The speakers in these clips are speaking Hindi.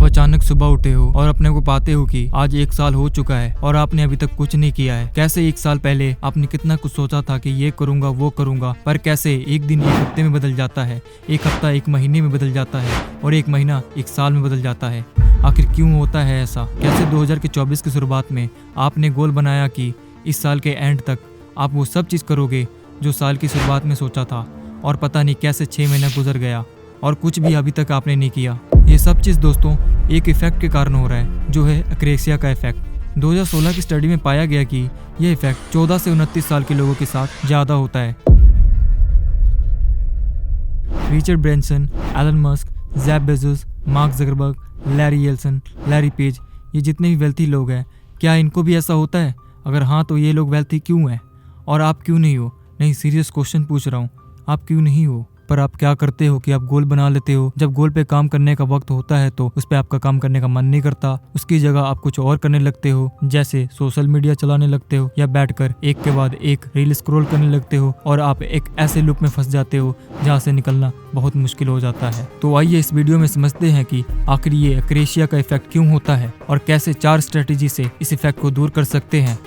अचानक सुबह उठे हो और अपने को पाते हो कि आज 1 साल हो चुका है और आपने अभी तक कुछ नहीं किया है। कैसे 1 साल पहले आपने कितना कुछ सोचा था कि ये करूंगा वो करूंगा, पर कैसे एक दिन 1 हफ्ते में बदल जाता है, 1 हफ्ता 1 महीने में बदल जाता है और 1 महीना 1 साल में बदल जाता है। आखिर क्यों होता है ऐसा? कैसे 2024 की शुरुआत में आपने गोल बनाया कि इस साल के एंड तक आप वो सब चीज़ करोगे जो साल की शुरुआत में सोचा था, और पता नहीं कैसे 6 महीना गुजर गया और कुछ भी अभी तक आपने नहीं किया। ये सब चीज़ दोस्तों एक इफेक्ट के कारण हो रहा है, जो है एक्रेसिया का इफेक्ट। 2016 की स्टडी में पाया गया कि यह इफेक्ट 14 से 29 साल के लोगों के साथ ज़्यादा होता है। Richard Branson, Elon Musk, Jeff Bezos, Mark Zuckerberg, Larry Ellison, Larry Page, ये जितने भी वेल्थी लोग हैं, क्या इनको भी ऐसा होता है? अगर हाँ तो ये लोग वेल्थी क्यों हैं और आप क्यों नहीं हो? नहीं, सीरियस क्वेश्चन पूछ रहा हूँ, आप क्यों नहीं हो? पर आप क्या करते हो कि आप गोल बना लेते हो, जब गोल पे काम करने का वक्त होता है तो उस पे आपका काम करने का मन नहीं करता, उसकी जगह आप कुछ और करने लगते हो, जैसे सोशल मीडिया चलाने लगते हो या बैठकर एक के बाद एक रील स्क्रॉल करने लगते हो, और आप एक ऐसे लूप में फंस जाते हो जहाँ से निकलना बहुत मुश्किल हो जाता है। तो आइए इस वीडियो में समझते हैं कि आखिर ये एक्रेसिया का इफेक्ट क्यों होता है और कैसे 4 स्ट्रेटेजी से इस इफेक्ट को दूर कर सकते हैं।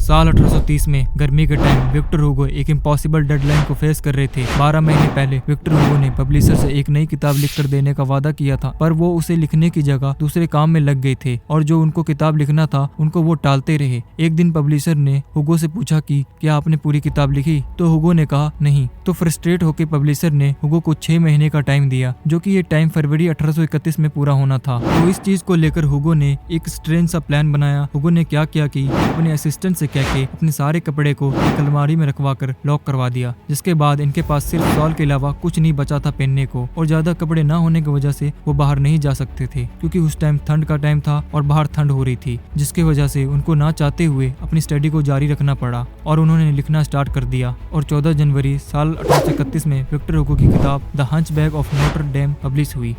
साल 1830 में गर्मी के टाइम विक्टर हुगो एक इम्पॉसिबल डेडलाइन को फेस कर रहे थे। 12 महीने पहले विक्टर हुगो ने पब्लिशर से एक नई किताब लिखकर देने का वादा किया था, पर वो उसे लिखने की जगह दूसरे काम में लग गए थे और जो उनको किताब लिखना था उनको वो टालते रहे। एक दिन पब्लिशर ने हुगो से पूछा कि क्या आपने पूरी किताब लिखी? तो हुगो ने कहा नहीं। तो फ्रस्ट्रेट होकर पब्लिशर ने हुगो को 6 महीने का टाइम दिया, जो कि ये टाइम फरवरी 1831 में पूरा होना था। तो इस चीज को लेकर हुगो ने एक स्ट्रेंज सा प्लान बनाया। हुगो ने क्या किया कि अपने असिस्टेंट से कह के अपने सारे कपड़े को एक अलमारी में रखवा कर लॉक करवा दिया, जिसके बाद इनके पास सिर्फ शॉल के अलावा कुछ नहीं बचा था पहनने को, और ज्यादा कपड़े ना होने की वजह से वो बाहर नहीं जा सकते थे, क्योंकि उस टाइम ठंड का टाइम था और बाहर ठंड हो रही थी, जिसकी वजह से उनको ना चाहते हुए अपनी स्टडी को जारी रखना पड़ा और उन्होंने लिखना स्टार्ट कर दिया। और 14 जनवरी साल 1831 में विक्टर हुगो की किताब the Hunchback of Notre Dame publish हुई।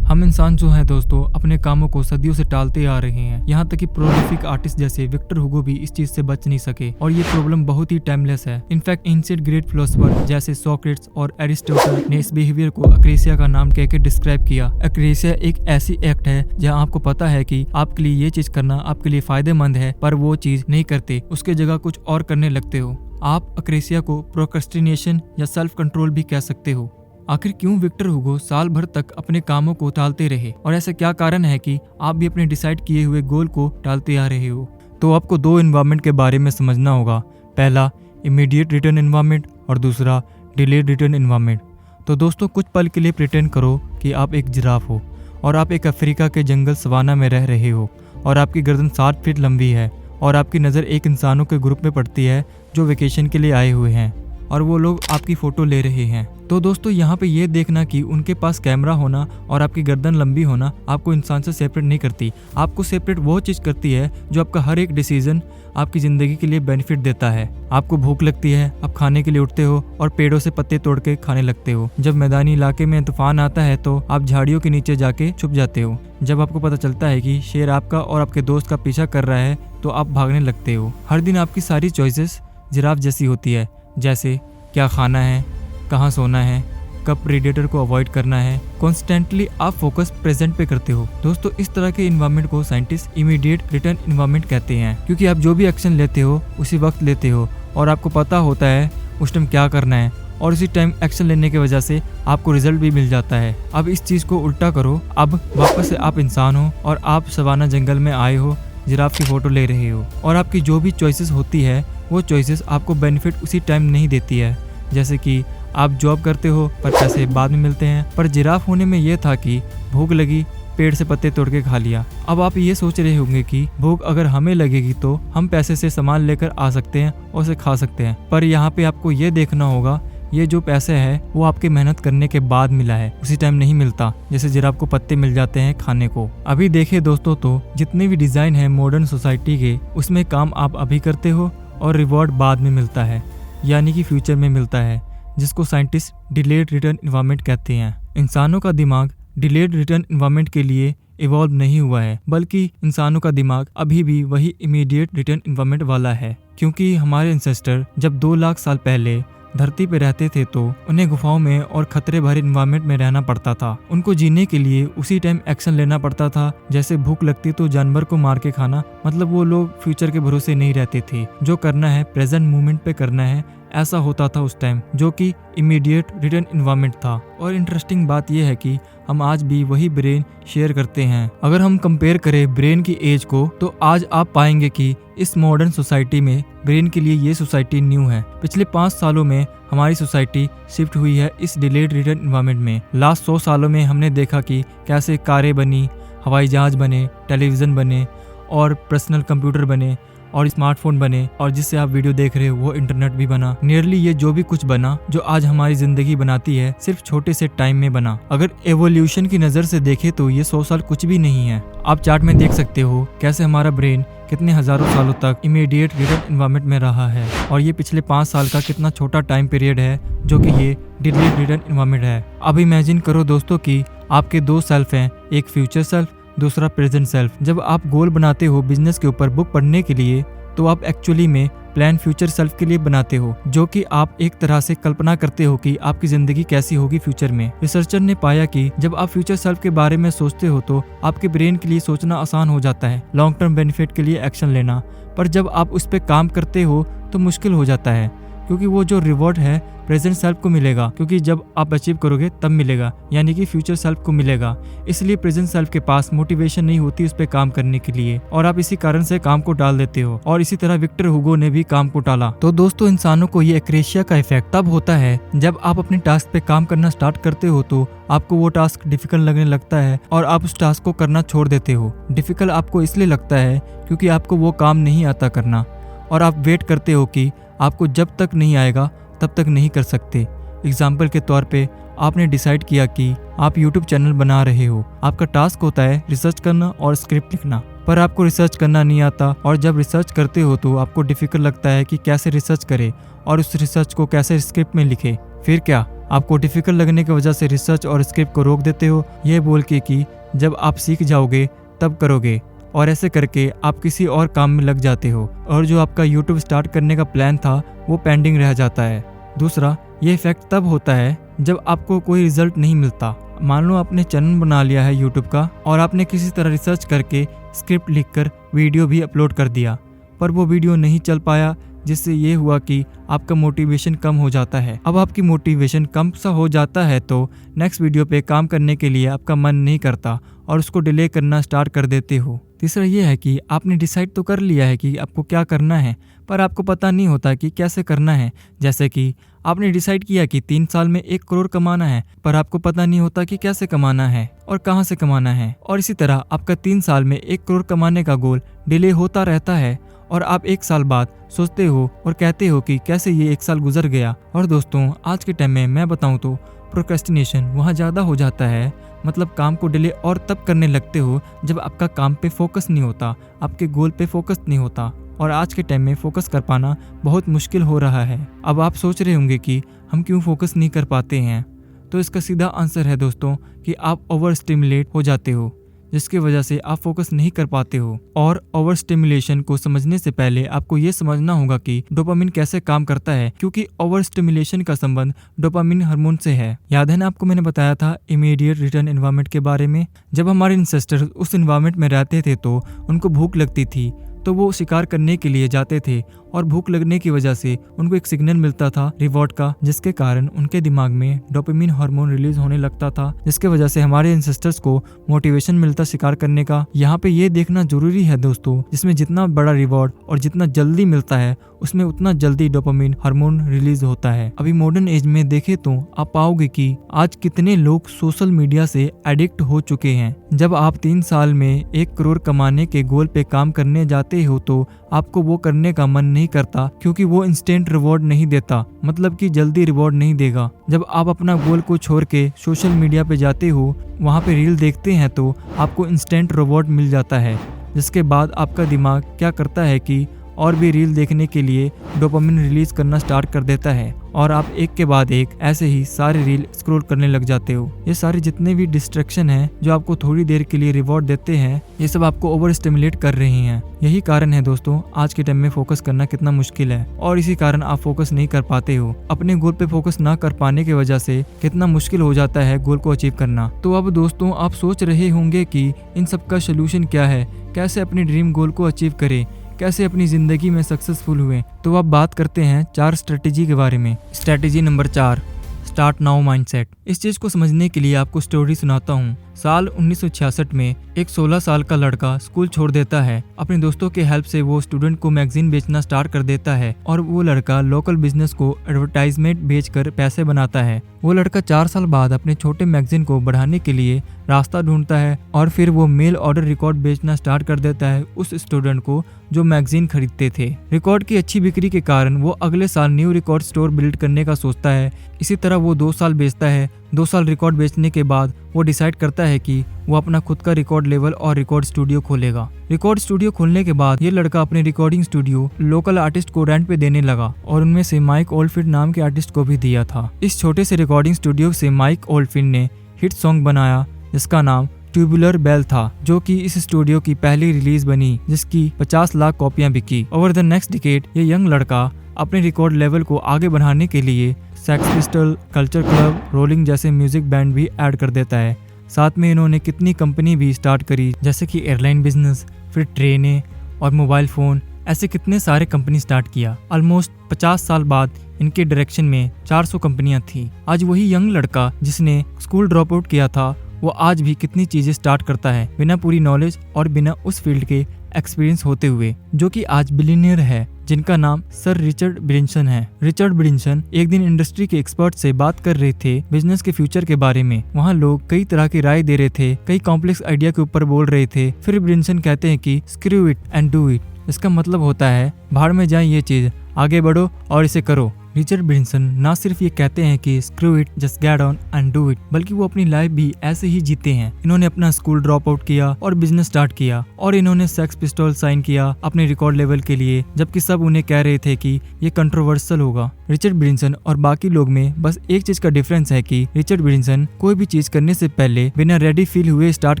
हम इंसान जो हैं दोस्तों अपने कामों को सदियों से टालते आ रहे हैं, यहाँ तक कि प्रोलिफिक आर्टिस्ट जैसे विक्टर हुगो भी इस चीज से बच नहीं सके, और ये प्रॉब्लम बहुत ही टाइमलेस है। इनफैक्ट एंशिएंट ग्रेट फिलोसोफर जैसे सोक्रेट्स और एरिस्टोटल ने इस बिहेवियर को एक्रेसिया का नाम कहकर डिस्क्राइब किया। एक्रेसिया एक ऐसी एक्ट है जहाँ आपको पता है कि आपके लिए ये चीज करना आपके लिए फायदेमंद है, पर वो चीज नहीं करते, उसके जगह कुछ और करने लगते हो। आप एक्रेसिया को प्रोक्रेस्टिनेशन या सेल्फ कंट्रोल भी कह सकते हो। आखिर क्यों विक्टर हुगो साल भर तक अपने कामों को टालते रहे, और ऐसा क्या कारण है कि आप भी अपने डिसाइड किए हुए गोल को टालते आ रहे हो? तो आपको 2 एनवायरनमेंट के बारे में समझना होगा। पहला इमीडिएट रिटर्न एनवायरनमेंट और दूसरा डिलेड रिटर्न एनवायरनमेंट। तो दोस्तों कुछ पल के लिए प्रिटेंड करो कि आप एक जिराफ हो और आप एक अफ्रीका के जंगल सवाना में रह रहे हो, और आपकी गर्दन 7 फीट लंबी है, और आपकी नज़र एक इंसानों के ग्रुप में पड़ती है जो वेकेशन के लिए आए हुए हैं, और वो लोग आपकी फोटो ले रहे हैं। तो दोस्तों यहाँ पे ये देखना कि उनके पास कैमरा होना और आपकी गर्दन लंबी होना आपको इंसान से सेपरेट नहीं करती। आपको सेपरेट वो चीज़ करती है जो आपका हर एक डिसीजन आपकी ज़िंदगी के लिए बेनिफिट देता है। आपको भूख लगती है, आप खाने के लिए उठते हो और पेड़ों से पत्ते तोड़ के खाने लगते हो। जब मैदानी इलाके में तूफान आता है तो आप झाड़ियों के नीचे जाके छुप जाते हो। जब आपको पता चलता है कि शेर आपका और आपके दोस्त का पीछा कर रहा है तो आप भागने लगते हो। हर दिन आपकी सारी चॉइसेस जिराफ जैसी होती है, जैसे क्या खाना है, कहाँ सोना है, कब प्रेडेटर को अवॉइड करना है। कॉन्स्टेंटली आप फोकस प्रेजेंट पे करते हो। दोस्तों इस तरह के इन्वायरमेंट को साइंटिस्ट इमीडिएट रिटर्न इन्वायरमेंट कहते हैं, क्योंकि आप जो भी एक्शन लेते हो उसी वक्त लेते हो और आपको पता होता है उस टाइम क्या करना है, और उसी टाइम एक्शन लेने की वजह से आपको रिजल्ट भी मिल जाता है। अब इस चीज़ को उल्टा करो। अब वापस से आप इंसान हो और आप सवाना जंगल में आए हो, जिराफ की फोटो ले रहे हो, और आपकी जो भी चॉइसेस होती है वो चॉइसेस आपको बेनिफिट उसी टाइम नहीं देती है। जैसे कि आप जॉब करते हो पर पैसे बाद में मिलते हैं, पर जिराफ होने में ये था कि भूख लगी, पेड़ से पत्ते तोड़ के खा लिया। अब आप ये सोच रहे होंगे कि भूख अगर हमें लगेगी तो हम पैसे से सामान लेकर आ सकते हैं और उसे खा सकते हैं, पर यहाँ पे आपको ये देखना होगा ये जो पैसे है वो आपके मेहनत करने के बाद मिला है, उसी टाइम नहीं मिलता जैसे जिराफ को पत्ते मिल जाते हैं खाने को। अभी देखिए दोस्तों, तो जितने भी डिजाइन है मॉडर्न सोसाइटी के, उसमें काम आप अभी करते हो और रिवॉर्ड बाद में मिलता है, यानी कि फ्यूचर में मिलता है, जिसको साइंटिस्ट डिलेड रिटर्न एनवायरनमेंट कहते हैं। इंसानों का दिमाग डिलेड रिटर्न एनवायरनमेंट के लिए इवॉल्व नहीं हुआ है, बल्कि इंसानों का दिमाग अभी भी वही इमीडिएट रिटर्न एनवायरनमेंट वाला है, क्योंकि हमारे एंसेस्टर जब 2 लाख साल पहले धरती पे रहते थे तो उन्हें गुफाओं में और खतरे भरे इन्वायरमेंट में रहना पड़ता था। उनको जीने के लिए उसी टाइम एक्शन लेना पड़ता था, जैसे भूख लगती तो जानवर को मार के खाना। मतलब वो लोग फ्यूचर के भरोसे नहीं रहते थे, जो करना है प्रेजेंट मोमेंट पे करना है, ऐसा होता था उस टाइम, जो कि इमीडिएट रिटर्न इन्वायरमेंट था। और इंटरेस्टिंग बात यह है कि हम आज भी वही ब्रेन शेयर करते हैं। अगर हम कंपेयर करें ब्रेन की एज को, तो आज आप पाएंगे कि इस मॉडर्न सोसाइटी में ब्रेन के लिए ये सोसाइटी न्यू है। पिछले 5 सालों में हमारी सोसाइटी शिफ्ट हुई है इस डिलेड रिटर्न इन्वायरमेंट में। लास्ट 100 सालों में हमने देखा कि कैसे कारें बनी, हवाई जहाज बने, टेलीविजन बने और पर्सनल कंप्यूटर बने और स्मार्टफोन बने, और जिससे आप वीडियो देख रहे हो वो इंटरनेट भी बना। नियरली ये जो भी कुछ बना, जो आज हमारी जिंदगी बनाती है, सिर्फ छोटे से टाइम में बना। अगर एवोल्यूशन की नजर से देखें तो ये 100 साल कुछ भी नहीं है। आप चार्ट में देख सकते हो कैसे हमारा ब्रेन कितने हजारों सालों तक इमीडिएट रिटर्न इन्वायरमेंट में रहा है, और ये पिछले 5 साल का कितना छोटा टाइम पीरियड है जो कि ये डिलेड रिटर्न इन्वायरमेंट है। अब इमेजिन करो दोस्तों कि आपके 2 सेल्फ हैं, एक फ्यूचर सेल्फ, दूसरा प्रेजेंट सेल्फ। जब आप गोल बनाते हो बिजनेस के ऊपर बुक पढ़ने के लिए, तो आप एक्चुअली में प्लान फ्यूचर सेल्फ के लिए बनाते हो, जो कि आप एक तरह से कल्पना करते हो कि आपकी जिंदगी कैसी होगी फ्यूचर में। रिसर्चर ने पाया कि जब आप फ्यूचर सेल्फ के बारे में सोचते हो तो आपके ब्रेन के लिए सोचना आसान हो जाता है, लॉन्ग टर्म बेनिफिट के लिए एक्शन लेना। पर जब आप उस पर काम करते हो तो मुश्किल हो जाता है, क्योंकि वो जो रिवॉर्ड है प्रेजेंट सेल्फ को मिलेगा, क्योंकि जब आप अचीव करोगे तब मिलेगा, यानी कि फ्यूचर सेल्फ को मिलेगा। इसलिए प्रेजेंट सेल्फ के पास मोटिवेशन नहीं होती उस पर काम करने के लिए, और आप इसी कारण से काम को टाल देते हो। और इसी तरह विक्टर हुगो ने भी काम को टाला। तो दोस्तों, इंसानों को ये एक्रेशिया का इफेक्ट तब होता है जब आप अपने टास्क पे काम करना स्टार्ट करते हो तो आपको वो टास्क डिफिकल्ट लगने लगता है और आप उस टास्क को करना छोड़ देते हो। डिफिकल्ट आपको इसलिए लगता है क्योंकि आपको वो काम नहीं आता करना, और आप वेट करते हो कि आपको जब तक नहीं आएगा तब तक नहीं कर सकते। एग्जाम्पल के तौर पे आपने डिसाइड किया कि आप YouTube चैनल बना रहे हो। आपका टास्क होता है रिसर्च करना और स्क्रिप्ट लिखना, पर आपको रिसर्च करना नहीं आता, और जब रिसर्च करते हो तो आपको डिफिकल्ट लगता है कि कैसे रिसर्च करे और उस रिसर्च को कैसे स्क्रिप्ट में लिखे। फिर क्या, आपको डिफिकल्ट लगने की वजह से रिसर्च और स्क्रिप्ट को रोक देते हो, ये बोल के कि जब आप सीख जाओगे तब करोगे, और ऐसे करके आप किसी और काम में लग जाते हो, और जो आपका YouTube स्टार्ट करने का प्लान था वो पेंडिंग रह जाता है। दूसरा, ये इफेक्ट तब होता है जब आपको कोई रिजल्ट नहीं मिलता। मान लो आपने चैनल बना लिया है YouTube का, और आपने किसी तरह रिसर्च करके स्क्रिप्ट लिखकर वीडियो भी अपलोड कर दिया, पर वो वीडियो नहीं चल पाया, जिससे ये हुआ कि आपका मोटिवेशन कम हो जाता है। अब आपकी मोटिवेशन कम सा हो जाता है तो नेक्स्ट वीडियो पे काम करने के लिए आपका मन नहीं करता और उसको डिले करना स्टार्ट कर देते हो। तीसरा ये है कि आपने डिसाइड तो कर लिया है कि आपको क्या करना है, पर आपको पता नहीं होता कि कैसे करना है। जैसे कि आपने डिसाइड किया कि 3 साल में 1 करोड़ कमाना है, पर आपको पता नहीं होता कि कैसे कमाना है और कहाँ से कमाना है। और इसी तरह आपका 3 साल में 1 करोड़ कमाने का गोल डिले होता रहता है, और आप 1 साल बाद सोचते हो और कहते हो कि कैसे ये 1 साल गुजर गया। और दोस्तों, आज के टाइम में मैं बताऊं तो प्रोक्रेस्टिनेशन वहाँ ज़्यादा हो जाता है। मतलब काम को डिले और तब करने लगते हो जब आपका काम पे फोकस नहीं होता, आपके गोल पे फोकस नहीं होता, और आज के टाइम में फोकस कर पाना बहुत मुश्किल हो रहा है। अब आप सोच रहे होंगे कि हम क्यों फोकस नहीं कर पाते हैं, तो इसका सीधा आंसर है दोस्तों कि आप ओवर स्टिमुलेट हो जाते हो, जिसकी वजह से आप फोकस नहीं कर पाते हो। और ओवर स्टिमुलेशन को समझने से पहले आपको ये समझना होगा कि डोपामिन कैसे काम करता है, क्योंकि ओवर स्टिमुलेशन का संबंध डोपामिन हार्मोन से है। याद है ना, आपको मैंने बताया था इमीडिएट रिटर्न एनवायरनमेंट के बारे में। जब हमारे इंसेस्टर्स उस एनवायरनमेंट में रहते थे तो उनको भूख लगती थी, तो वो शिकार करने के लिए जाते थे, और भूख लगने की वजह से उनको एक सिग्नल मिलता था रिवॉर्ड का, जिसके कारण उनके दिमाग में डोपामिन हार्मोन रिलीज होने लगता था, जिसके वजह से हमारे एंसेस्टर्स को मोटिवेशन मिलता शिकार करने का। यहाँ पे ये देखना जरूरी है दोस्तों, जिसमें जितना बड़ा रिवॉर्ड और जितना जल्दी मिलता है उसमें उतना जल्दी डोपामिन हार्मोन रिलीज होता है। अभी मॉडर्न एज में देखे तो आप पाओगे कि आज कितने लोग सोशल मीडिया से एडिक्ट हो चुके हैं। जब आप 3 साल में 1 करोड़ कमाने के गोल पे काम करने जाते हो तो आपको वो करने का मन नहीं करता, क्योंकि वो इंस्टेंट रिवॉर्ड नहीं देता, मतलब कि जल्दी रिवॉर्ड नहीं देगा। जब आप अपना गोल को छोड़ के सोशल मीडिया पे जाते हो, वहाँ पे रील देखते हैं तो आपको इंस्टेंट रिवॉर्ड मिल जाता है, जिसके बाद आपका दिमाग क्या करता है कि और भी रील देखने के लिए डोपामिन रिलीज करना स्टार्ट कर देता है और आप एक के बाद एक ऐसे ही सारे रील स्क्रॉल करने लग जाते हो। ये सारे जितने भी डिस्ट्रैक्शन हैं जो आपको थोड़ी देर के लिए रिवॉर्ड देते हैं, ये सब आपको ओवर स्टिमुलेट कर रही हैं। यही कारण है दोस्तों आज के टाइम में फोकस करना कितना मुश्किल है और इसी कारण आप फोकस नहीं कर पाते हो। अपने गोल पे फोकस ना कर पाने की वजह से कितना मुश्किल हो जाता है गोल को अचीव करना। तो अब दोस्तों आप सोच रहे होंगे कि इन सब का सोल्यूशन क्या है, कैसे अपने ड्रीम गोल को अचीव करें, कैसे अपनी जिंदगी में सक्सेसफुल हुए। तो अब बात करते हैं 4 स्ट्रेटेजी के बारे में। Strategy number 4, start now mindset. इस चीज को समझने के लिए आपको स्टोरी सुनाता हूँ। साल 1966 में एक 16 साल का लड़का स्कूल छोड़ देता है। अपने दोस्तों के हेल्प से वो स्टूडेंट को मैगजीन बेचना स्टार्ट कर देता है और वो लड़का लोकल बिजनेस को एडवर्टाइजमेंट बेचकर पैसे बनाता है। वो लड़का 4 साल बाद अपने छोटे मैगजीन को बढ़ाने के लिए रास्ता ढूंढता है और फिर वो मेल ऑर्डर रिकॉर्ड बेचना स्टार्ट कर देता है उस स्टूडेंट को जो मैगजीन खरीदते थे। रिकॉर्ड की अच्छी बिक्री के कारण वो अगले साल न्यू रिकॉर्ड स्टोर बिल्ड करने का सोचता है। इसी तरह वो 2 साल बेचता है। 2 साल रिकॉर्ड बेचने के बाद वो डिसाइड करता है कि वो अपना खुद का रिकॉर्ड लेवल और रिकॉर्ड स्टूडियो खोलेगा। रिकॉर्ड स्टूडियो खोलने के बाद ये लड़का अपने रिकॉर्डिंग स्टूडियो लोकल आर्टिस्ट को रेंट पे देने लगा और उनमें से माइक ओल्डफिल्ड नाम के आर्टिस्ट को भी दिया था। इस छोटे से रिकॉर्डिंग स्टूडियो से माइक ओल्डफिल्ड ने हिट सॉन्ग बनाया जिसका नाम ट्यूबुलर बेल था, जो कि इस स्टूडियो की पहली रिलीज बनी जिसकी 50 लाख कॉपियां बिकी। ओवर द नेक्स्ट डिकेड ये यंग लड़का अपने रिकॉर्ड लेवल को आगे बढ़ाने के लिए sex pistol, culture club, rolling जैसे म्यूजिक बैंड भी ऐड कर देता है। साथ में इन्होंने कितनी कंपनी भी स्टार्ट करी जैसे कि एयरलाइन बिजनेस, फिर ट्रेनें और मोबाइल फोन, ऐसे कितने सारे कंपनी स्टार्ट किया। ऑलमोस्ट 50 साल बाद इनके डायरेक्शन में 400 कंपनियां थी। आज वही यंग लड़का जिसने स्कूल ड्रॉप आउट किया था वो आज भी कितनी चीजें स्टार्ट करता है बिना पूरी नॉलेज और बिना उस फील्ड के एक्सपीरियंस होते हुए, जो कि आज बिलियनियर है जिनका नाम सर रिचर्ड ब्रिंसन है। रिचर्ड ब्रिंसन एक दिन इंडस्ट्री के एक्सपर्ट से बात कर रहे थे बिजनेस के फ्यूचर के बारे में। वहाँ लोग कई तरह की राय दे रहे थे, कई कॉम्प्लेक्स आइडिया के ऊपर बोल रहे थे। फिर ब्रिंसन कहते हैं कि screw it and do it. इसका मतलब होता है भाड़ में जाए ये चीज, आगे बढ़ो और इसे करो। रिचर्ड ब्रिंसन ना सिर्फ ये कहते हैं कि screw it, just get on and do it, बल्कि वो अपनी लाइफ भी ऐसे ही जीते हैं। इन्होंने अपना स्कूल ड्रॉप आउट किया और बिजनेस स्टार्ट किया और इन्होंने सेक्स पिस्टल साइन किया अपने रिकॉर्ड लेवल के लिए, जबकि सब उन्हें कह रहे थे कि ये कंट्रोवर्शियल होगा। रिचर्ड ब्रिंसन और बाकी लोग में बस एक चीज का डिफरेंस है कि रिचर्ड ब्रिंसन कोई भी चीज करने से पहले बिना रेडी फील हुए स्टार्ट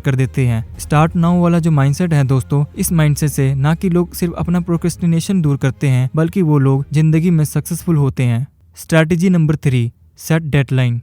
कर देते हैं। स्टार्ट नाउ वाला जो माइंडसेट है दोस्तों, इस माइंडसेट से ना कि लोग सिर्फ अपना प्रोक्रेस्टिनेशन दूर करते हैं बल्कि वो लोग जिंदगी में सक्सेसफुल होते हैं। Strategy number 3, set deadline.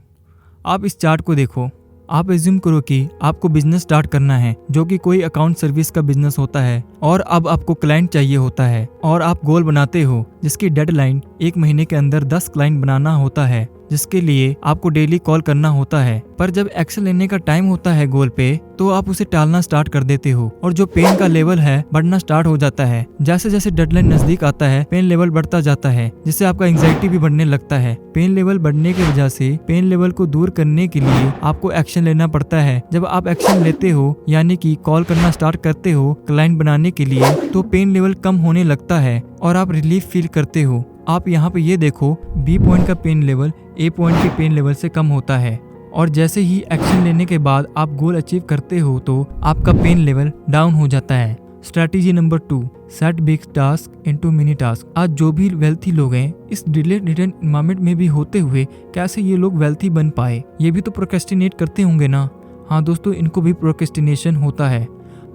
आप इस चार्ट को देखो। आप एज्यूम करो कि आपको बिजनेस स्टार्ट करना है जो कि कोई अकाउंट सर्विस का बिजनेस होता है और अब आपको क्लाइंट चाहिए होता है और आप गोल बनाते हो जिसकी डेडलाइन 1 महीने के अंदर 10 क्लाइंट बनाना होता है, जिसके लिए आपको डेली कॉल करना होता है। पर जब एक्शन लेने का टाइम होता है गोल पे तो आप उसे टालना स्टार्ट कर देते हो और जो पेन का लेवल है बढ़ना स्टार्ट हो जाता है। जैसे जैसे डेडलाइन नजदीक आता है पेन लेवल बढ़ता जाता है, जिससे आपका एंजाइटी भी बढ़ने लगता है। पेन लेवल बढ़ने की वजह से पेन लेवल को दूर करने के लिए आपको एक्शन लेना पड़ता है। जब आप एक्शन लेते हो यानी कि कॉल करना स्टार्ट करते हो क्लाइंट बनाने के लिए, तो पेन लेवल कम होने लगता है और आप रिलीफ फील करते हो। आप यहाँ पे ये देखो, बी पॉइंट का पेन लेवल ए पॉइंट के पेन लेवल से कम होता है और जैसे ही एक्शन लेने के बाद आप गोल अचीव करते हो तो आपका पेन लेवल डाउन हो जाता है। Strategy number 2, set big task into mini task. आज जो भी वेल्थी लोग हैं इस डिलेड रिटर्न एनवायरनमेंट में भी होते हुए कैसे ये लोग वेल्थी बन पाए? ये भी तो प्रोक्रेस्टिनेट करते होंगे ना। हाँ दोस्तों, इनको भी प्रोक्रेस्टिनेशन होता है।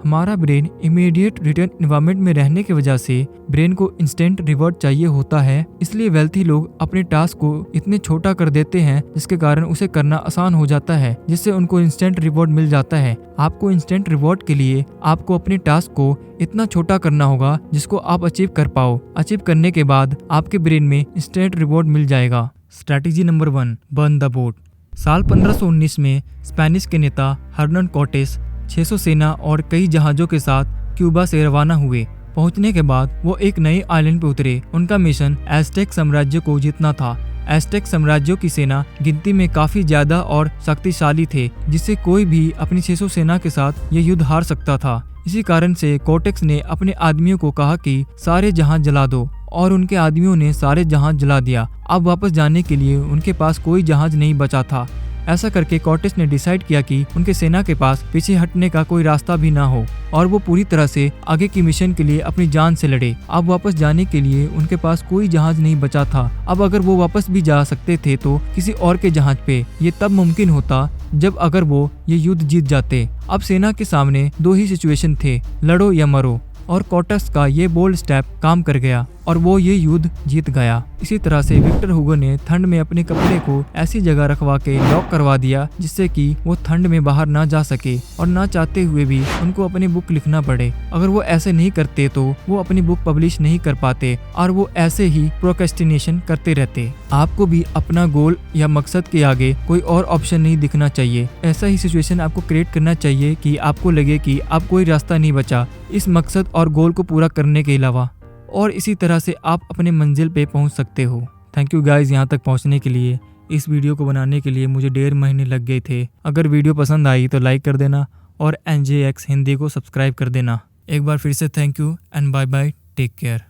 हमारा ब्रेन इमीडिएट रिटर्न एनवायरनमेंट में रहने की वजह से ब्रेन को इंस्टेंट रिवॉर्ड चाहिए होता है, इसलिए वेल्थी लोग अपने टास्क को इतने छोटा कर देते हैं जिसके कारण उसे करना आसान हो जाता है, जिससे उनको इंस्टेंट रिवॉर्ड मिल जाता है। आपको इंस्टेंट रिवॉर्ड के लिए आपको अपने टास्क को इतना छोटा करना होगा जिसको आप अचीव कर पाओ। अचीव करने के बाद आपके ब्रेन में इंस्टेंट रिवॉर्ड मिल जाएगा। Strategy number 1, burn the boat. साल 1519 में स्पेनिश के नेता हर्नन कोर्टेस 600 सेना और कई जहाजों के साथ क्यूबा से रवाना हुए। पहुंचने के बाद वो एक नए आइलैंड पे उतरे। उनका मिशन एज़टेक साम्राज्य को जीतना था। एज़टेक साम्राज्यों की सेना गिनती में काफी ज्यादा और शक्तिशाली थे, जिससे कोई भी अपनी 600 सेना के साथ ये युद्ध हार सकता था। इसी कारण से कोर्टेक्स ने अपने आदमियों को कहा कि सारे जहाज जला दो, और उनके आदमियों ने सारे जहाज जला दिया। अब वापस जाने के लिए उनके पास कोई जहाज नहीं बचा था। ऐसा करके कॉर्टिस ने डिसाइड किया कि उनके सेना के पास पीछे हटने का कोई रास्ता भी ना हो और वो पूरी तरह से आगे की मिशन के लिए अपनी जान से लड़े। अब वापस जाने के लिए उनके पास कोई जहाज नहीं बचा था। अब अगर वो वापस भी जा सकते थे तो किसी और के जहाज पे। ये तब मुमकिन होता जब अगर वो ये युद्ध जीत जाते। अब सेना के सामने दो ही सिचुएशन थे, लड़ो या मरो, और कॉर्टिस का ये बोल्ड स्टेप काम कर गया और वो ये युद्ध जीत गया। इसी तरह से विक्टर हुगो ने ठंड में अपने कपड़े को ऐसी जगह रखवा के लॉक करवा दिया जिससे कि वो ठंड में बाहर ना जा सके और ना चाहते हुए भी उनको अपनी बुक लिखना पड़े। अगर वो ऐसे नहीं करते तो वो अपनी बुक पब्लिश नहीं कर पाते और वो ऐसे ही प्रोक्रेस्टिनेशन करते रहते। आपको भी अपना गोल या मकसद के आगे कोई और ऑप्शन नहीं दिखना चाहिए। ऐसा ही सिचुएशन आपको क्रिएट करना चाहिए कि आपको लगे कि अब कोई रास्ता नहीं बचा इस मकसद और गोल को पूरा करने के अलावा, और इसी तरह से आप अपने मंजिल पे पहुंच सकते हो। थैंक यू गाइज यहाँ तक पहुंचने के लिए। इस वीडियो को बनाने के लिए मुझे 1.5 महीने लग गए थे। अगर वीडियो पसंद आई तो लाइक कर देना और NJX हिंदी को सब्सक्राइब कर देना। एक बार फिर से thank you and bye bye, take care.